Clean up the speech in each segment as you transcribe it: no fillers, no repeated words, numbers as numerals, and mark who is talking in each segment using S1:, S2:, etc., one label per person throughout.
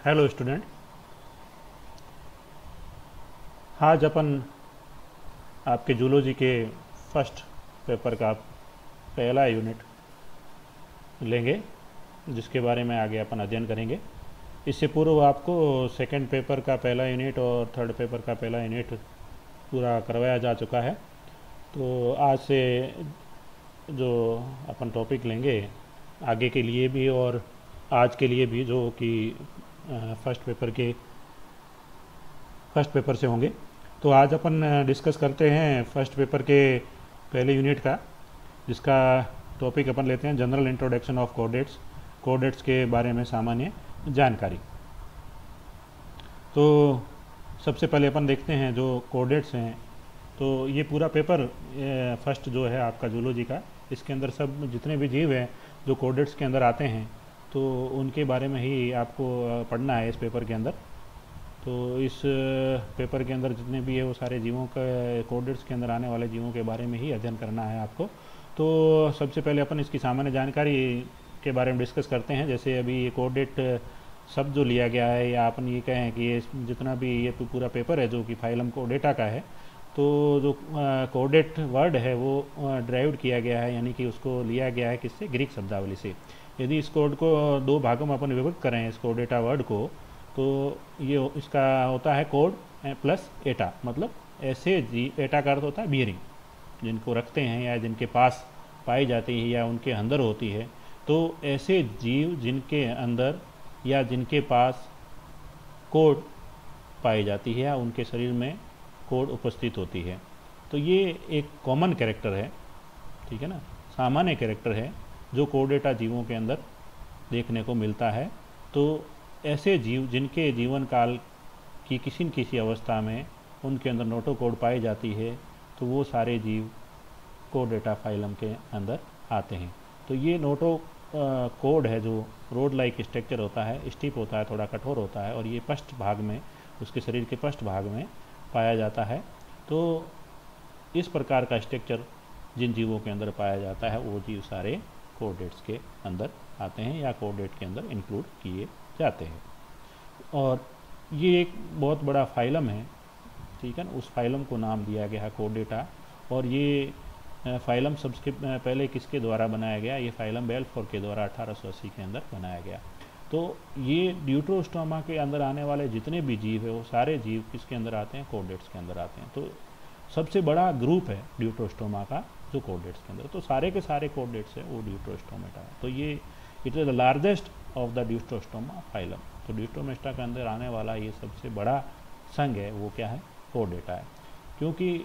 S1: Hello student. आज अपन आपके zoology के फर्स्ट पेपर का पहला यूनिट लेंगे, जिसके बारे में आगे अपन अध्ययन करेंगे। इससे पूर्व आपको सेकंड पेपर का पहला यूनिट और थर्ड पेपर का पहला यूनिट पूरा करवाया जा चुका है। तो आज से जो अपन टॉपिक लेंगे आगे के लिए भी और आज के लिए भी, जो कि फर्स्ट पेपर से होंगे। तो आज अपन डिस्कस करते हैं फर्स्ट पेपर के पहले यूनिट का, जिसका टॉपिक अपन लेते हैं जनरल इंट्रोडक्शन ऑफ कोऑर्डिनेट्स के बारे में सामान्य जानकारी। तो सबसे पहले अपन देखते हैं जो कोऑर्डिनेट्स हैं। तो ये पूरा पेपर फर्स्ट जो है आपका जूलॉजी का, इसके अंदर सब जितने भी जीव हैं जो कोऑर्डिनेट्स के अंदर आते हैं, तो उनके बारे में ही आपको पढ़ना है इस पेपर के अंदर। तो इस पेपर के अंदर जितने भी है वो सारे जीवों का कोऑर्डिनेट्स के अंदर आने वाले जीवों के बारे में ही अध्ययन करना है आपको। तो सबसे पहले अपन इसकी सामान्य जानकारी के बारे में डिस्कस करते हैं। जैसे अभी ये कोऑर्डिनेट शब्द जो लिया गया है, या अपन ये कहें कि ये जितना भी ये पूरा पेपर है जो कि फाइलम कोऑर्डिनेटा का है, तो जो कोऑर्डिनेट वर्ड है वो ड्राइव्ड किया गया है, यानी कि उसको लिया गया है किससे, ग्रीक शब्दावली से। यदि इस कोड को दो भागों में अपन विभक्त करें, इस कोऑर्डिनेटा वर्ड को, तो ये इसका होता है कोड प्लस एटा, मतलब ऐसे जीव, एटा का अर्थ होता है बियरिंग, जिनको रखते हैं या जिनके पास पाई जाती है या उनके अंदर होती है। तो ऐसे जीव जिनके अंदर या जिनके पास कोड पाई जाती है या उनके शरीर में कोड उपस्थित होती है, तो ये एक कॉमन कैरेक्टर है, ठीक है ना, सामान्य कैरेक्टर है जो कोऑर्डिनेटा जीवों के अंदर देखने को मिलता है। तो ऐसे जीव जिनके जीवन काल की किसी न किसी अवस्था में उनके अंदर नोटोकोड पाई जाती है, तो वो सारे जीव कोऑर्डिनेटा फाइलम के अंदर आते हैं। तो ये कोड है जो रोड लाइक स्ट्रक्चर होता है, स्टीप होता है, थोड़ा कठोर होता है, और ये पृष्ठ भाग में, उसके शरीर के पृष्ठ भाग में पाया जाता है। तो इस प्रकार का स्ट्रक्चर जिन जीवों के अंदर पाया जाता है, वो जीव सारे कोऑर्डिनेट्स के अंदर आते हैं या कोऑर्डिनेट के अंदर इंक्लूड किए जाते हैं। और ये एक बहुत बड़ा फाइलम है, ठीक है ना, उस फाइलम को नाम दिया गया है कोऑर्डिनेटा। और ये फाइलम सबसे पहले किसके द्वारा बनाया गया, ये फाइलम बेल्फोर के द्वारा 1880 के अंदर बनाया गया। तो ये ड्यूटरोस्टोमा के अंदर आने वाले जितने भी जीव है वो सारे जीव किसके अंदर आते हैं, कोऑर्डिनेट्स के अंदर आते हैं। तो सबसे बड़ा ग्रुप है ड्यूटरोस्टोमा का जो कोऑर्डिनेट्स के अंदर, तो सारे के सारे कोऑर्डिनेट्स है वो ड्यूटरोस्टोमेटा है। तो ये it is the largest of the deuterostoma phylum. तो ड्यूटरोमेटा के अंदर आने वाला ये सबसे बड़ा संघ है, वो क्या है, कोऑर्डिनेटा है। क्योंकि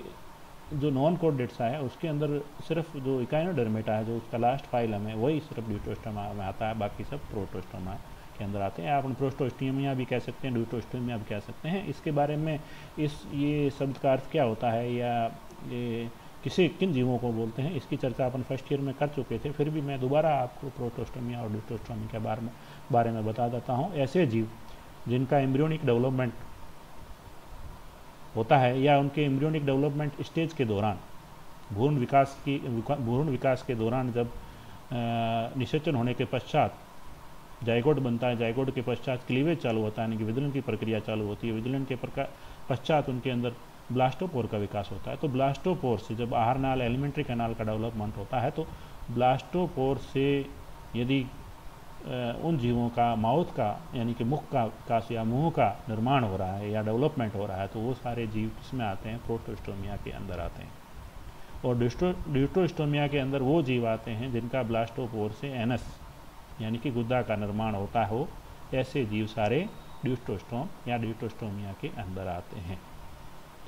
S1: जो नॉन कोऑर्डिनेट्स है उसके अंदर सिर्फ जो इकाइनोडर्मेटा है, जो उसका लास्ट फाइलम है, वही सिर्फ ड्यूटरोस्टोमा में आता है, बाकी सब प्रोटोस्टोमा के अंदर आते हैं। आप प्रोटोस्टोमिया भी कह सकते हैं, ड्यूटरोस्टोमिया भी कह सकते हैं। इसके बारे में ये शब्द का अर्थ क्या होता है या ये किन जीवों को बोलते हैं, इसकी चर्चा अपन फर्स्ट ईयर में कर चुके थे। फिर भी मैं दोबारा आपको प्रोटोस्टोमिया और ड्यूटरोस्टोमी के बारे में बता देता हूँ। ऐसे जीव जिनका एम्ब्रियोनिक डेवलपमेंट होता है या उनके एम्ब्रियोनिक डेवलपमेंट स्टेज के दौरान, भ्रूण विकास के दौरान, जब निषेचन होने के पश्चात जाइगोट बनता है, जाइगोट के पश्चात क्लीवेज चालू होता है, यानी कि विदलन की प्रक्रिया चालू होती है। विदलन के पश्चात उनके अंदर ब्लास्टोपोर का विकास होता है। तो ब्लास्टोपोर से जब आहार नाल, एलिमेंट्री कैनाल का डेवलपमेंट होता है, तो ब्लास्टोपोर से यदि उन जीवों का माउथ का, यानी कि मुख का विकास या मुंह का निर्माण हो रहा है या डेवलपमेंट हो रहा है, तो वो सारे जीव किसमें आते हैं, प्रोटोस्टोमिया के अंदर आते हैं। और ड्यूटरोस्टोमिया के अंदर वो जीव आते हैं जिनका ब्लास्टोपोर से एनस, यानी कि गुद्दा का निर्माण होता हो। ऐसे जीव सारे ड्यूटरोस्टोम या ड्यूटरोस्टोमिया के अंदर आते हैं,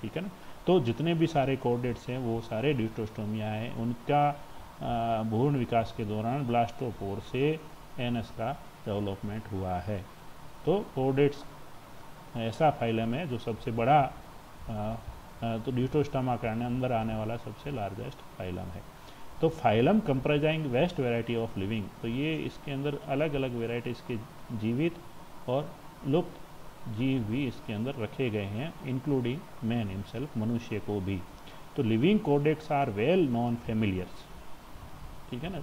S1: ठीक है ना। तो जितने भी सारे कोऑर्डिनेट्स हैं वो सारे ड्यूटरोस्टोमिया है, उनका भ्रूण विकास के दौरान ब्लास्टोपोर से एनस का डेवलपमेंट हुआ है। तो कोऑर्डिनेट्स ऐसा फाइलम है जो सबसे बड़ा, तो ड्यूटरोस्टोमा के अंदर आने वाला सबसे लार्जेस्ट फाइलम है। तो phylum comprising vast variety of living, तो ये इसके अंदर अलग अलग वेराइटीज़ के जीवित और लुप्त जीव भी इसके अंदर रखे गए हैं, इंक्लूडिंग मैन हिमसेल्फ, मनुष्य को भी। तो living coordinates are well known familiars, ठीक है ना।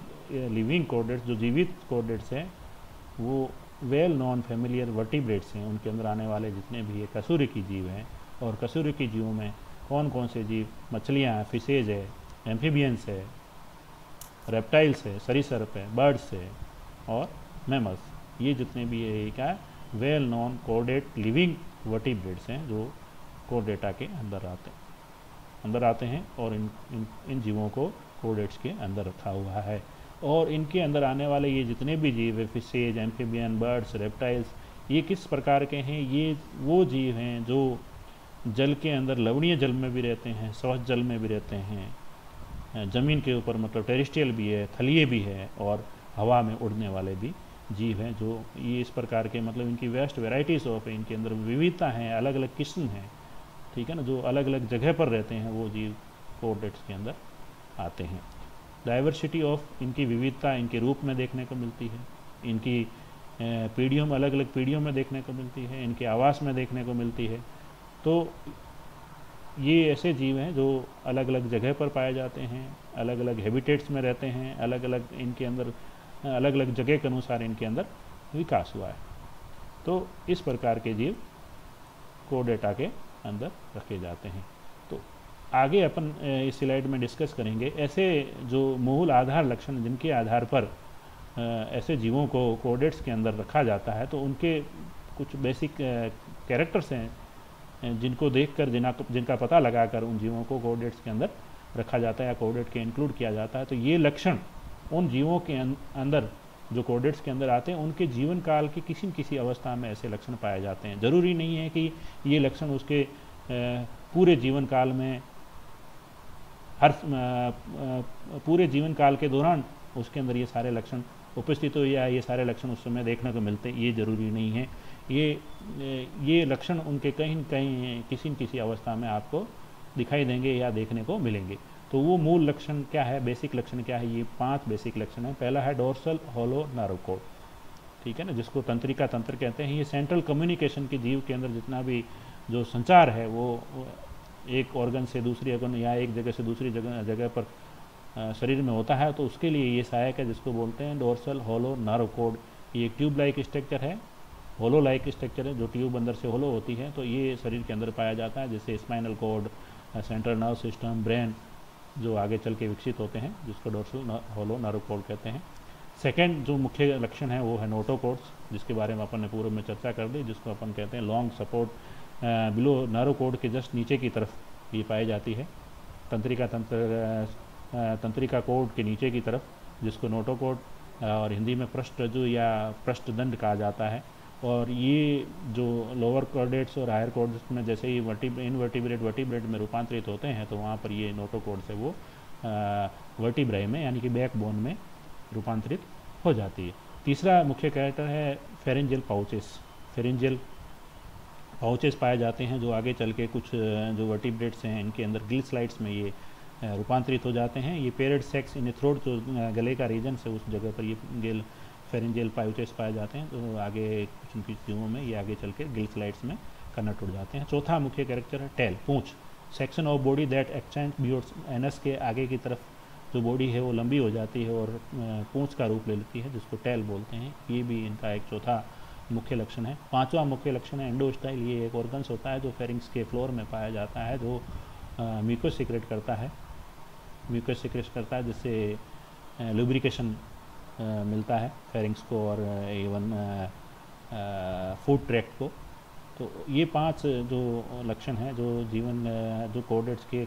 S1: लिविंग कोऑर्डिनेट्स, जो जीवित कोऑर्डिनेट्स हैं, वो वेल नॉन फेमिलियर वर्टिब्रेट्स हैं उनके अंदर आने वाले जितने भी ये कशेरुकी जीव हैं, और कशेरुकी जीवों में कौन कौन से जीव, मछलियाँ हैं, फिशेज है, एम्फीबियंस है, रेप्टाइल्स है, सरीसृप है, बर्ड्स है और मैमल्स, ये जितने भी ये क्या well non coordinate living vertebrates हैं जो कोऑर्डिनेटा के अंदर आते हैं और इन जीवों को कोऑर्डिनेट्स के अंदर रखा हुआ है। और इनके अंदर आने वाले ये जितने भी जीव है, फिशेज, एम्फीबियन, बर्ड्स, रेप्टाइल्स, ये किस प्रकार के हैं, ये वो जीव हैं जो जल के अंदर लवणीय जल में भी रहते हैं, स्वच्छ जल में भी रहते हैं, ज़मीन के ऊपर मतलब टेरेस्ट्रियल भी है, थलीय भी है और हवा में उड़ने वाले भी जीव हैं, जो ये इस प्रकार के मतलब इनकी वेस्ट वेराइटीज़ ऑफ है, इनके अंदर विविधता हैं, अलग अलग किस्म हैं, ठीक है ना, जो अलग अलग जगह पर रहते हैं वो जीव कोऑर्डिनेट्स के अंदर आते हैं। डाइवर्सिटी ऑफ, इनकी विविधता इनके रूप में देखने को मिलती है, इनकी पीढ़ियों में, अलग अलग पीढ़ियों में देखने को मिलती है, इनके आवास में देखने को मिलती है। तो ये ऐसे जीव हैं जो अलग अलग जगह पर पाए जाते हैं, अलग अलग हैबिटेट्स में रहते हैं, अलग अलग इनके अंदर अलग अलग जगह के अनुसार इनके अंदर विकास हुआ है। तो इस प्रकार के जीव कोऑर्डिनेटा के अंदर रखे जाते हैं। तो आगे अपन इस स्लाइड में डिस्कस करेंगे ऐसे जो मूल आधार लक्षण जिनके आधार पर ऐसे जीवों को कोऑर्डिनेट्स के अंदर रखा जाता है, तो उनके कुछ बेसिक कैरेक्टर्स हैं जिनको देखकर जिनका पता लगाकर उन जीवों को कोऑर्डिनेट्स के अंदर रखा जाता है या कोऑर्डिनेट के इंक्लूड किया जाता है। तो ये लक्षण उन जीवों के अंदर जो कोऑर्डिनेट्स के अंदर आते हैं उनके जीवन काल की किसी न किसी अवस्था में ऐसे लक्षण पाए जाते हैं। जरूरी नहीं है कि ये लक्षण उसके पूरे जीवन काल में पूरे जीवन काल के दौरान उसके अंदर ये सारे लक्षण उपस्थित हो या ये सारे लक्षण उस समय देखने को मिलते, ये जरूरी नहीं है। ये लक्षण उनके कहीं न कहीं किसी न किसी अवस्था में आपको दिखाई देंगे या देखने को मिलेंगे। तो वो मूल लक्षण क्या है, बेसिक लक्षण क्या है, ये 5 बेसिक लक्षण है। पहला है डोर्सल हॉलो नर्व कोड, ठीक है ना, जिसको तंत्रिका तंत्र कहते हैं। ये सेंट्रल कम्युनिकेशन के जीव के अंदर जितना भी जो संचार है वो एक ऑर्गन से दूसरी ऑर्गन या एक जगह से दूसरी जगह पर शरीर में होता है, तो उसके लिए ये सहायक है, जिसको बोलते हैं डोर्सल हॉलो नर्व कोड। ये एक ट्यूब लाइक स्ट्रक्चर है, होलो लाइक स्ट्रक्चर है, जो ट्यूब अंदर से होलो होती है, तो ये शरीर के अंदर पाया जाता है, जैसे spinal cord, central nerve system, brain जो आगे चल के विकसित होते हैं, जिसको डोर्सल हॉलो नर्व कोड कहते हैं। सेकेंड जो मुख्य लक्षण है वो है नोटोकोड्स, जिसके बारे में अपन ने पूर्व में चर्चा कर दी, जिसको अपन कहते हैं long support below nerve code के जस्ट नीचे की तरफ ये पाई जाती है, तंत्रिका कोड के नीचे की तरफ, जिसको नोटोकोड और हिंदी में पृष्ठरज्जु या पृष्ठदंड कहा जाता है। और ये जो लोअर कोऑर्डिनेट्स और हायर कोऑर्डिनेट्स में जैसे ही वर्टिब्रेट में रूपांतरित होते हैं, तो वहाँ पर ये नोटोकोड से वो वर्टिब्राई में यानी कि बैकबोन में रूपांतरित हो जाती है। तीसरा मुख्य कैरेक्टर है फेरेंजियल पाउचेस। फेरेंजियल पाउचेस पाए जाते हैं जो आगे चल के कुछ जो वर्टिब्रेट्स हैं इनके अंदर गिल स्लाइड्स में ये रूपांतरित हो जाते हैं। ये पेरियड सेक्स इन थ्रोट जो गले का रीजन है उस जगह पर ये गिल फेरेंजियल पाउचेस पाए जाते हैं, तो आगे कुछ उनकी जीवों में ये आगे चल के गिल स्लाइड्स में कन्वर्ट हो जाते हैं। चौथा मुख्य कैरेक्टर है tell, Poonch, section of body that extend beyond anus के आगे की तरफ जो बॉडी है वो लंबी हो जाती है और पूंछ का रूप ले लेती है, जिसको टेल बोलते हैं। ये भी इनका एक चौथा मुख्य लक्षण है। पांचवा मुख्य लक्षण है एंडोस्टाइल। ये एक ऑर्गन्स होता है जो फेरिंग्स के फ्लोर में पाया जाता है, जो म्यूकस सीक्रेट करता है, जिससे लुब्रिकेशन मिलता है फेरिंग्स को और इवन फूड ट्रैक्ट को। तो ये 5 जो लक्षण हैं जो जो कोऑर्डिनेट्स के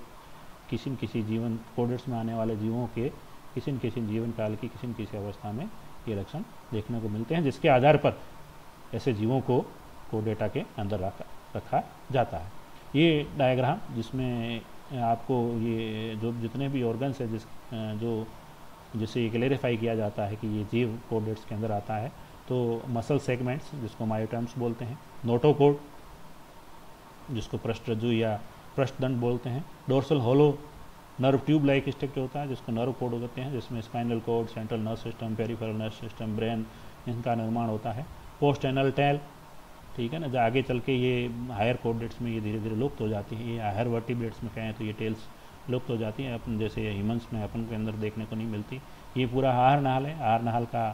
S1: किसी न किसी कोऑर्डिनेट्स में आने वाले जीवों के किसी न किसी जीवन काल की किसी न किसी अवस्था में ये लक्षण देखने को मिलते हैं, जिसके आधार पर ऐसे जीवों को कोऑर्डिनेटा के अंदर रखा जाता है। ये डायग्राम जिसमें आपको ये जो जितने भी ऑर्गन्स है जिससे ये क्लेरिफाई किया जाता है कि ये जीव कोऑर्डिनेट्स के अंदर आता है, तो मसल सेगमेंट्स जिसको मायोटर्म्स बोलते हैं, नोटोकोड जिसको पृष्ठरज्जु या पृष्ठदंड बोलते हैं, dorsal hollow nerve tube like structure होता है जिसको नर्व कोड होते हैं, जिसमें spinal cord, central nerve system, peripheral nerve system, brain, इनका निर्माण होता है। पोस्ट एनल टेल, ठीक है ना, जो आगे चल के ये हायर कोऑर्डिनेट्स में ये धीरे धीरे लुप्त हो जाती है। ये हायर वर्टिब्रेट्स में कहें तो ये टेल्स लुप्त हो जाती हैं, अपन जैसे ह्यूमंस में अपन के अंदर देखने को नहीं मिलती। ये पूरा आहार नाल है, आहार नाल का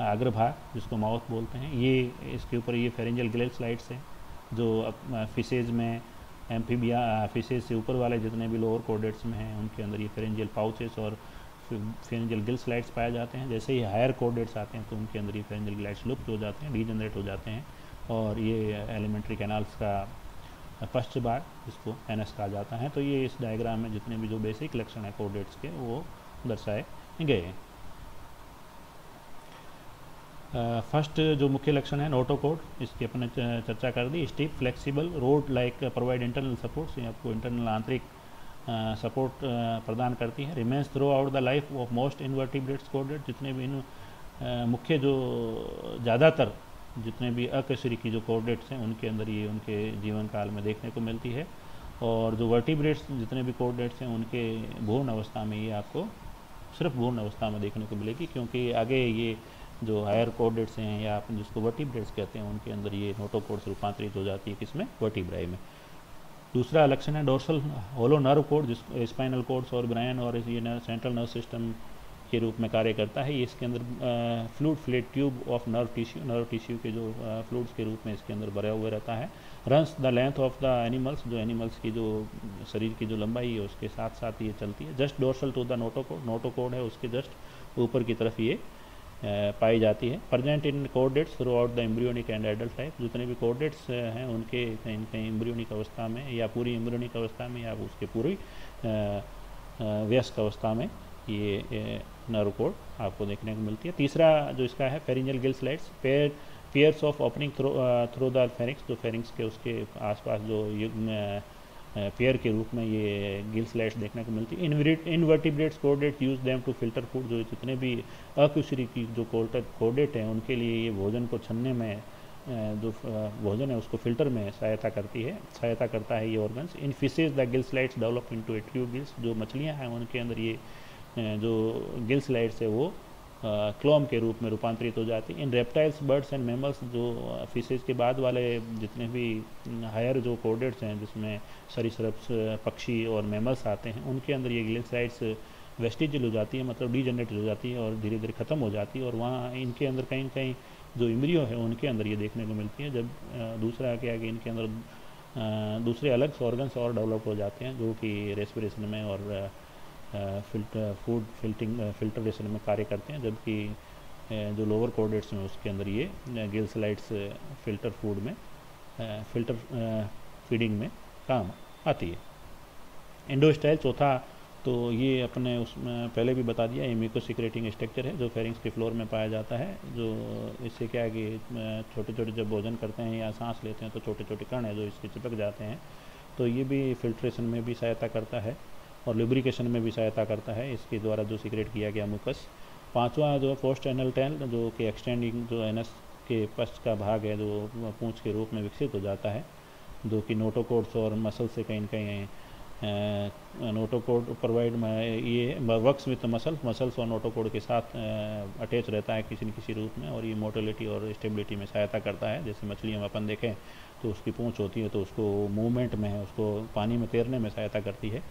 S1: अग्रभाग जिसको माउथ बोलते हैं, ये इसके ऊपर ये फेरेंजियल ग्लैंड स्लाइड्स हैं जो फिशेज में, एम्फीबिया फिशेज से ऊपर वाले जितने भी लोअर कोर्डेट्स में हैं उनके अंदर ये फेरेंजियल पाउचेस और फेरेंजियल गिल स्लाइड्स पाए जाते हैं। जैसे ही हायर कोर्डेट्स आते हैं तो उनके अंदर ये फेरेंजियल ग्लैंड्स लुप्त हो जाते हैं, डीजनरेट हो जाते हैं, और ये एलिमेंट्री कैनाल्स का पश्च भाग जिसको एनएस कहा जाता है। तो ये इस डायग्राम में जितने भी जो बेसिक लक्षण है कोर्डेट्स के वो दर्शाए गए हैं। फर्स्ट जो मुख्य लक्षण है नोटोकोड, इसकी अपने चर्चा कर दी। Stiff flexible rod like provide internal support, ये आपको इंटरनल आंतरिक सपोर्ट प्रदान करती है। Remains throughout the life of most invertebrates chordate, जितने भी मुख्य जो ज़्यादातर जितने भी अकशेरुकी जो कोर्डेट्स हैं उनके अंदर ये उनके जीवन काल में देखने को मिलती है। और जो वर्टिब्रेट्स जितने भी कोर्डेट्स हैं उनके भ्रूण अवस्था में ये आपको सिर्फ भ्रूण अवस्था में देखने को मिलेगी, क्योंकि आगे ये जो हायर कोर्डेट्स हैं या आप जिसको वर्टिब्रेट्स कहते हैं उनके अंदर ये नोटोकोड्स रूपांतरित हो जाती है किसमें, वर्टिब्राई में। दूसरा लक्षण है डोर्सल होलो नर्व कोड, जिसको स्पाइनल कोड्स और ब्रेन और ये सेंट्रल नर्व सिस्टम के रूप में कार्य करता है। ये इसके अंदर fluid flat tube of nerve tissue के जो फ्लूइड्स के रूप में इसके अंदर भरा हुआ रहता है। Runs the length of the animals, जो एनिमल्स की जो शरीर की जो लंबाई है उसके साथ साथ ये चलती है। Just dorsal to the notochord है उसके जस्ट ऊपर की तरफ ये पाई जाती है। Present in chordates through out the embryonic and adult life, जितने भी कोर्डेट्स हैं उनके कहीं कहीं एम्ब्रियोनिक अवस्था में या पूरी एम्ब्रियोनिक अवस्था में या उसके पूरी वयस्क अवस्था में ये नर्व कोड आपको देखने को मिलती है। तीसरा जो इसका है pharyngeal Gill slides, pairs of opening through the pharynx, जो फेरिंक्स के उसके आसपास जो पेयर के रूप में ये गिल स्लाइड्स देखने को मिलती है। Invertebrates chordate use them to filter food, जो जितने भी अकशेरुकी जो कोर्डेट हैं उनके लिए ये भोजन को छनने में जो भोजन है उसको फिल्टर में सहायता करता है ये organs. In fishes the Gill slides develop into tube gills, जो मछलियाँ हैं उनके अंदर ये जो गिल स्लाइड्स है वो क्लोम के रूप में रूपांतरित हो जाती है। In reptiles birds and mammals, जो फिशेज के बाद वाले जितने भी हायर जो कोर्डेट्स हैं जिसमें सरीसृप पक्षी और मैमल्स आते हैं उनके अंदर ये गिल स्लाइड्स वेस्टिजियल हो जाती है, मतलब डीजनरेट हो जाती है और धीरे धीरे ख़त्म हो जाती है, और वहाँ इनके अंदर कहीं कहीं जो इम्ब्रियो है उनके अंदर ये देखने को मिलती है। जब दूसरा क्या है कि इनके अंदर दूसरे अलग ऑर्गन्स और डेवलप हो जाते हैं जो कि रेस्पिरेशन में और फिल्टरेशन में कार्य करते हैं, जबकि जो लोअर कोर्डेट्स में उसके अंदर ये गिल स्लाइड्स फिल्टर फूड में फिल्टर फीडिंग में काम आती है। एंडोस्टाइल चौथा, तो ये अपने उसमें पहले भी बता दिया, ये म्यूकोसिक्रेटिंग स्ट्रक्चर है जो फेरिंग्स के फ्लोर में पाया जाता है। जो इससे क्या है कि छोटे छोटे जब भोजन करते हैं या सांस लेते हैं तो छोटे छोटे कण हैं जो इसके चिपक जाते हैं, तो ये भी फिल्ट्रेशन में भी सहायता करता है और लुब्रिकेशन में भी सहायता करता है, इसके द्वारा जो सीक्रेट किया गया मुकस। पांचवा जो पोस्ट एनल टेल, जो कि एक्सटेंडिंग जो एनस के पश्च का भाग है जो पूंछ के रूप में विकसित हो जाता है, जो कि नोटोकोड्स और मसल से कहीं कहीं नोटोकोड प्रोवाइड ये वर्क्स विथ मसल्स और नोटोकोड के साथ अटैच रहता है किसी न किसी रूप में, और ये मोटिलिटी और स्टेबिलिटी में सहायता करता है। जैसे मछलियाँ में अपन देखें तो उसकी पूंछ होती है तो उसको मूवमेंट में उसको पानी में तैरने में सहायता करती है।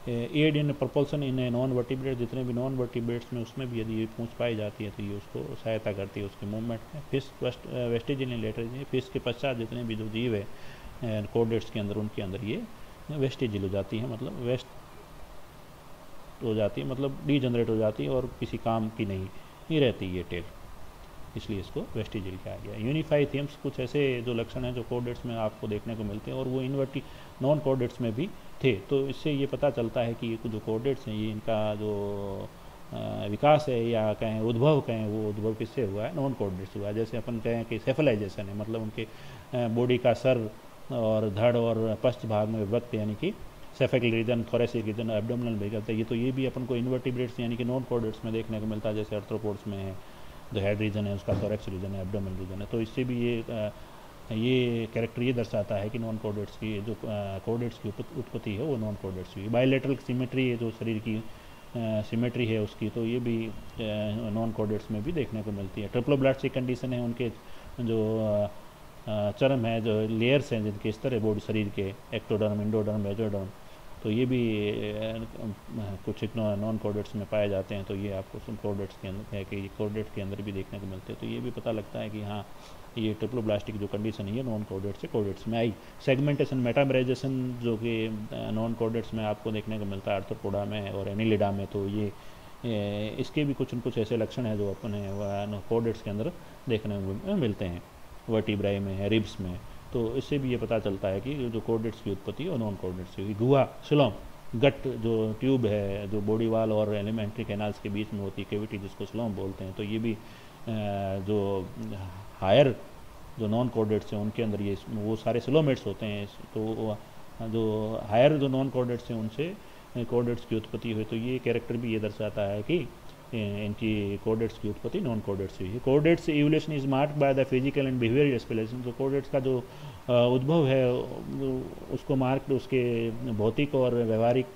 S1: Aid in propulsion in non vertebrate, जितने भी नॉन वर्टिब्रेट्स में उसमें भी यदि ये पूंछ पाई जाती है तो ये उसको सहायता करती है उसके मूवमेंट में। फिश वेस्टिजियल इन लेटरल, फिश के पश्चात जितने भी जो जीव है कोर्डेट्स के अंदर उनके अंदर ये वेस्टिजियल हो जाती है, मतलब वेस्ट हो जाती है, मतलब डीजनरेट हो जाती है और किसी काम की नहीं रहती ये टेल, इसलिए इसको वेस्टिजियल कहा गया। यूनिफाई थीम्स, कुछ ऐसे जो लक्षण हैं जो कोर्डेट्स में आपको देखने को मिलते हैं और वो नॉन कोर्डेट्स में भी थे, तो इससे ये पता चलता है कि ये जो कोर्डेट्स हैं ये इनका जो विकास है या कहें उद्भव कहें, वो उद्भव किससे हुआ है, नॉन कोर्डेट्स हुआ है। जैसे अपन कहें कि सेफलाइजेशन है, मतलब उनके बॉडी का सर और धड़ और पश्च भाग में विभक्त, यानी कि सेफेकल रीजन, थोरेसिक रीजन, एब्डोमिनल भी कहते हैं, ये तो ये भी अपन को इनवर्टिब्रेट्स यानी कि नॉन कोर्डेट्स में देखने को मिलता है। जैसे आर्थ्रोपोड्स में है जो हेड रीजन है उसका थोरेक्स रीजन है, एब्डोमिनल रीजन है, तो इससे भी ये कैरेक्टर ये दर्शाता है कि नॉन कोर्डेट्स की जो कोर्डेट्स की उत्पत्ति है वो नॉन कोर्डेट्स की। बायलैटरल सिमेट्री है जो शरीर की सिमेट्री है उसकी, तो ये भी नॉन कोर्डेट्स में भी देखने को मिलती है। ट्रिप्लोब्लास्टिक कंडीशन है, उनके जो चर्म है, जो लेयर्स हैं जिनके स्तर है बॉडी शरीर के, एक्टोडर्म, इंडोडर्म, मेजोडर्म, तो ये भी कुछ नॉन कोडेट्स में पाए जाते हैं। तो ये आपको कोडेट्स के अंदर है कि ये कोडेट के अंदर भी देखने को मिलते हैं। तो ये भी पता लगता है कि हाँ, ये ट्रिप्लोब्लास्टिक जो कंडीशन है नॉन कोडेट से कोडेट्स में आई। सेगमेंटेशन मेटामराइजेशन जो कि नॉन कोडेट्स में आपको देखने को मिलता है आर्थ्रोपोडा में और एनिलिडा में। तो ये इसके भी कुछ न कुछ ऐसे लक्षण हैं जो अपने कोडेट्स के अंदर देखने को मिलते हैं, वर्टिब्राई में, रिब्स में। तो इससे भी ये पता चलता है कि जो कोडेट्स की उत्पत्ति और नॉन कोडेट्स की। गुहा, सिलोम, गट जो ट्यूब है जो बॉडी वाल और एलिमेंट्री कैनाल्स के बीच में होती है, कैविटी जिसको सिलोम बोलते हैं। तो ये भी जो हायर जो नॉन कोडेट्स हैं उनके अंदर ये वो सारे सिलोमेट्स होते हैं। तो जो हायर जो नॉन कोडेट्स हैं उनसे कोडेट्स की उत्पत्ति हुई। तो ये कैरेक्टर भी ये दर्शाता है कि इनकी कोडेट्स की उत्पत्ति नॉन कोडेट्स हुई है। कोडेट्स evolution is marked by the physical and behavioural explanation. जो कोडेट्स का जो उद्भव है उसको मार्क्ड उसके भौतिक और व्यवहारिक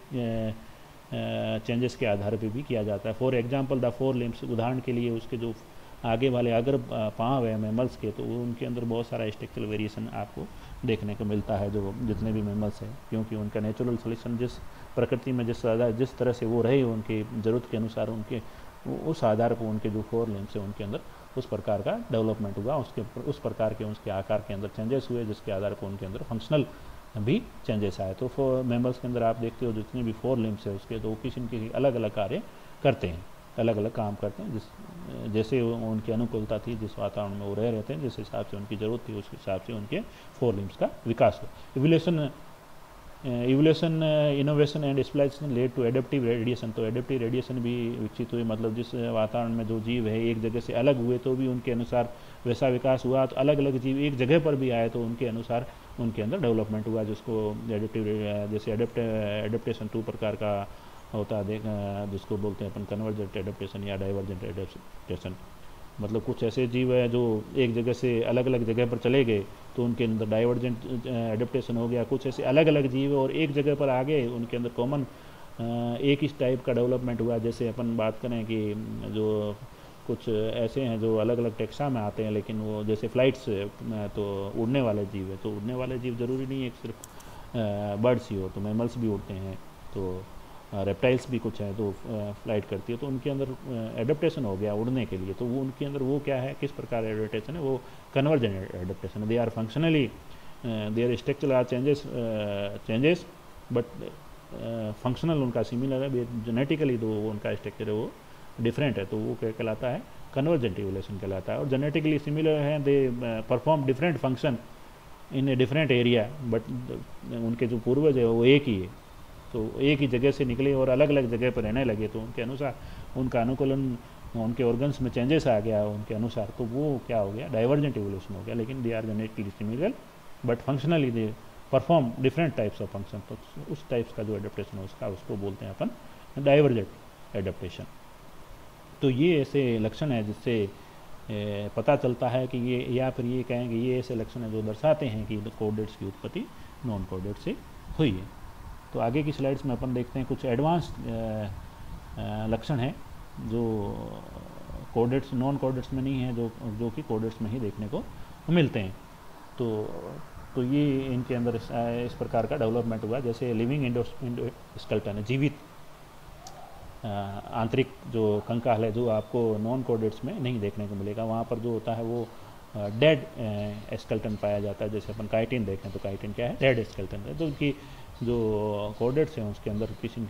S1: चेंजेस के आधार पर भी किया जाता है। For example the four limbs, उदाहरण के लिए उसके जो आगे वाले अगर पाँव है मैमल्स के, तो उनके अंदर बहुत सारा स्ट्रक्चरल वेरिएशन आपको देखने को मिलता है जो जितने भी मैमल्स हैं, क्योंकि उनका नेचुरल सिलेक्शन जिस प्रकृति में जिस तरह से वो रहे उनकी ज़रूरत के अनुसार उनके उस आधार पर उनके जो फोर लिम्स हैं उनके अंदर उस प्रकार का डेवलपमेंट हुआ, उस प्रकार के उसके आकार के अंदर चेंजेस हुए जिसके आधार पर उनके अंदर फंक्शनल भी चेंजेस आए। तो फोर मैमल्स के अंदर आप देखते हो जितने भी फोर लिम्स है उसके तो किसी के अलग अलग कार्य करते हैं, अलग अलग काम करते हैं, जैसे उनकी अनुकूलता थी, जिस वातावरण में वो रह रहे थे, जिस हिसाब से उनकी ज़रूरत थी उस हिसाब से उनके फोर लिम्स का विकास हुआ। Evolution innovation and splicing led to adaptive radiation. तो एडेप्टिव रेडिएशन भी विकसित हुई, मतलब जिस वातावरण में जो जीव है एक जगह से अलग हुए तो भी उनके अनुसार वैसा विकास हुआ। तो अलग अलग जीव एक जगह पर भी आए तो उनके अनुसार उनके अंदर डेवलपमेंट हुआ, जिसको एडेप्टिव जैसे एडेप्टेशन 2 प्रकार का होता है, जिसको बोलते हैं अपन कन्वर्जेंट एडेप्टेशन या डाइवर्जेंट एडेप्टेशन। मतलब कुछ ऐसे जीव है जो एक जगह से अलग अलग जगह पर चले गए तो उनके अंदर डाइवर्जेंट एडेप्टेशन हो गया। कुछ ऐसे अलग अलग जीव और एक जगह पर आ गए उनके अंदर कॉमन एक ही टाइप का डेवलपमेंट हुआ। जैसे अपन बात करें कि जो कुछ ऐसे हैं जो अलग अलग टेक्सा में आते हैं, लेकिन वो जैसे फ्लाइट्स तो उड़ने वाले जीव है, तो उड़ने वाले जीव ज़रूरी नहीं है कि सिर्फ बर्ड्स ही हो, तो मैमल्स भी उड़ते हैं, तो रेप्टाइल्स भी कुछ है तो फ्लाइट करती है, तो उनके अंदर एडेप्टेशन हो गया उड़ने के लिए। तो वो उनके अंदर वो क्या है, किस प्रकार एडेप्टेशन है, वो कन्वर्जेंट एडेप्टेशन है। They are functionally their structural are changes but functional उनका सिमिलर है, जेनेटिकली तो उनका स्ट्रक्चर है वो डिफरेंट है, तो वो क्या कहलाता है, कन्वर्जेंट इवोल्यूशन कहलाता है। और जेनेटिकली सिमिलर है, दे perform different function in a different area, but उनके जो पूर्वज है वो एक ही है, तो एक ही जगह से निकले और अलग अलग जगह पर रहने लगे, तो उनके अनुसार उनका अनुकूलन उनके ऑर्गन्स में चेंजेस आ गया उनके अनुसार, तो वो क्या हो गया, डाइवर्जेंट इवोल्यूशन हो गया। लेकिन they are genetically similar but functionally they perform different types of function. तो उस टाइप्स का जो एडेप्टेशन है उसको बोलते हैं अपन डाइवर्जेंट एडेप्टेशन। तो ये ऐसे लक्षण है जिससे पता चलता है कि ये, या फिर ये कहेंगे ये ऐसे लक्षण है जो दर्शाते हैं कि कोडेट्स की उत्पत्ति नॉन कोडेट से हुई है। तो आगे की स्लाइड्स में अपन देखते हैं कुछ एडवांस लक्षण हैं जो कोडेट्स नॉन कोडेट्स में नहीं है, जो कि कोडेट्स में ही देखने को मिलते हैं। तो ये इनके अंदर इस प्रकार का डेवलपमेंट हुआ। जैसे लिविंग एंडोस्केलेटन है, जीवित आंतरिक जो कंकाल है, जो आपको नॉन कोडेट्स में नहीं देखने को मिलेगा। वहाँ पर जो होता है वो डेड स्केलेटन पाया जाता है। जैसे अपन काइटिन देखें तो काइटिन क्या है, डेड स्केलेटन है। तो उनकी जो कोडेट्स हैं उसके अंदर किसी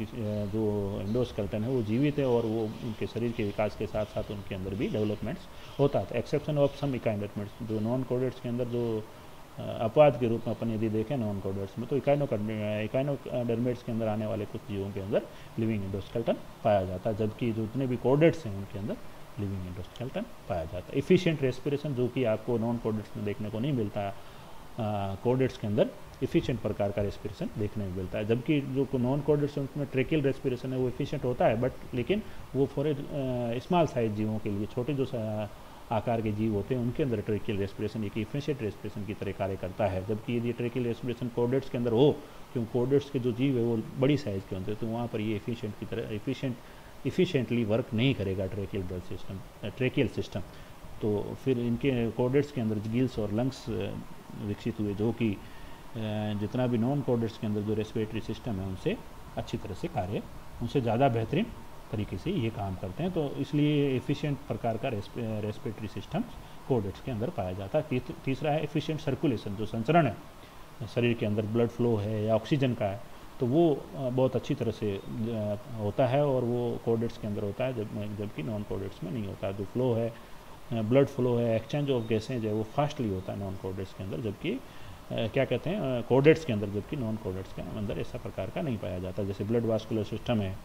S1: जो एंडोस्केलेटन है वो जीवित है और वो उनके शरीर के विकास के साथ साथ उनके अंदर भी डेवलपमेंट्स होता है। एक्सेप्शन ऑफ सम इकाइनोडर्मेट्स, जो नॉन कोडेट्स के अंदर जो अपवाद के रूप में अपन यदि देखें नॉन कोडेट्स में, तो इकाइनोडर्मेट्स के अंदर आने वाले कुछ जीवों के अंदर लिविंग एंडोस्केलेटन पाया जाता है, जबकि जितने भी कोडेट्स हैं उनके अंदर लिविंग एंडोस्केलेटन पाया जाता है। इफिशिएंट रेस्पिरेशन, जो कि आपको नॉन कोडेट्स में देखने को नहीं मिलता, कोडेट्स के अंदर इफिशिएंट प्रकार का रेस्पिरेशन देखने को मिलता है, जबकि जो नॉन कोडेट्स हैं उसमें ट्रेकियल रेस्पिरेशन है वो इफिशिएंट होता है, बट लेकिन वो फॉर स्मॉल साइज जीवों के लिए, छोटे जो आकार के जीव होते हैं उनके अंदर ट्रेकियल रेस्पिरेशन एक इफिशिएंट रेस्पिरेशन की तरह कार्य करता है। जबकि यदि ट्रेकियल रेस्पिरेशन कोडेट्स के अंदर हो, क्योंकि कोडेट्स के जो जीव है वो बड़ी साइज़ के होते हैं, तो वहाँ पर ये इफिशिएंट की तरह इफिशिएंटली वर्क नहीं करेगा ट्रेकियल सिस्टम। तो फिर इनके कोडेट्स के अंदर गिल्स और लंग्स विकसित हुए, जो कि जितना भी नॉन कोडेट्स के अंदर जो रेस्पिरेटरी सिस्टम है उनसे अच्छी तरह से कार्य, उनसे ज़्यादा बेहतरीन तरीके से ये काम करते हैं। तो इसलिए एफिशिएंट प्रकार का रेस्पिरेटरी सिस्टम कोर्डेट्स के अंदर पाया जाता है। तीसरा है एफिशिएंट सर्कुलेशन, जो संचरण है शरीर के अंदर, ब्लड फ्लो है या ऑक्सीजन का है, तो वो बहुत अच्छी तरह से होता है और वो कोर्डेट्स के अंदर होता है, जबकि नॉन कोर्डेट्स में नहीं होता। जो फ्लो है, ब्लड फ्लो है, एक्सचेंज ऑफ गैसेज है, वो फास्टली होता है नॉन कोर्डेट्स के अंदर, जबकि क्या कहते हैं कोर्डेट्स के अंदर, जबकि नॉन कोर्डेट्स के अंदर ऐसा प्रकार का नहीं पाया जाता। जैसे ब्लड वास्कुलर सिस्टम है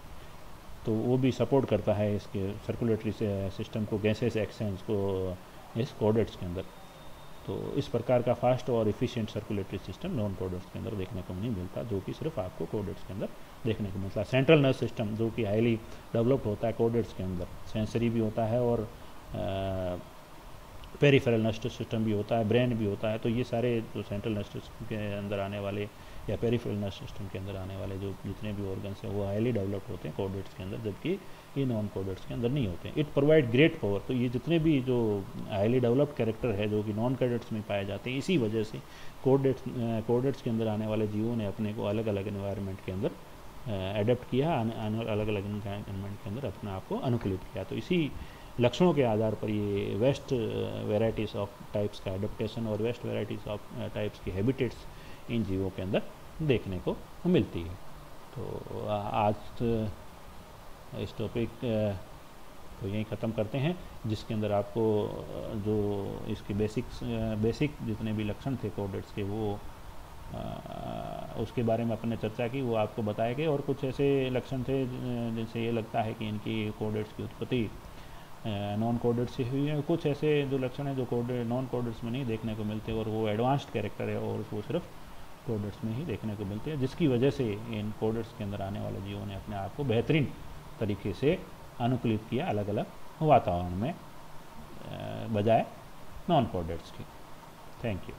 S1: तो वो भी सपोर्ट करता है इसके सर्कुलेटरी सिस्टम को, गैसेस एक्सचेंज को इस कोर्डेट्स के अंदर। तो इस प्रकार का फास्ट और efficient circulatory system non chordates के अंदर देखने को नहीं मिलता, जो कि सिर्फ आपको कोर्डेट्स के अंदर देखने को मिलता है। सेंट्रल नर्व सिस्टम जो कि हाईली डेवलप्ड होता है कोर्डेट्स के अंदर, सेंसरी भी होता है और पेरिफेरल नर्वस सिस्टम भी होता है, ब्रेन भी होता है। तो ये सारे जो सेंट्रल नर्वस सिस्टम के अंदर आने वाले या पेरिफेरल नर्वस सिस्टम के अंदर आने वाले जो जितने भी ऑर्गन्स हैं वो हाईली डेवलप्ड होते हैं कोर्डेट्स के अंदर, जबकि ये नॉन कोर्डेट्स के अंदर नहीं होते हैं। It provide great power. तो ये जितने भी जो हाईली डेवलप्ड कैरेक्टर है जो कि नॉन कोर्डेट्स में पाए जाते हैं, इसी वजह से कोर्डेट्स के अंदर आने वाले जीवों ने अपने को अलग अलग एनवायरनमेंट के अंदर एडेप्ट किया, अलग अलग एनवायरनमेंट के अंदर अपने आप को अनुकूलित किया। तो इसी लक्षणों के आधार पर ये वेस्ट वेराइटीज़ ऑफ टाइप्स का एडेप्टेशन और वेस्ट वेराइटीज़ ऑफ टाइप्स की हैबिटेट्स इन जीवों के अंदर देखने को मिलती है। तो आज इस टॉपिक को यहीं ख़त्म करते हैं, जिसके अंदर आपको जो इसके बेसिक जितने भी लक्षण थे कोर्डेट्स के वो उसके बारे में अपने चर्चा की, वो आपको बताए गए। और कुछ ऐसे लक्षण थे जिनसे ये लगता है कि इनकी कोर्डेट्स की उत्पत्ति नॉन कोर्डेट्स से हुई है। कुछ ऐसे जो लक्षण हैं जो नॉन कोर्डेट्स में नहीं देखने को मिलते और वो एडवांस्ड कैरेक्टर है और वो सिर्फ कोर्डेट्स में ही देखने को मिलते हैं, जिसकी वजह से इन कोर्डेट्स के अंदर आने वाले जीवों ने अपने आप को बेहतरीन तरीके से अनुकूलित किया अलग अलग वातावरण में बजाय नॉन कोर्डेट्स की। Thank you.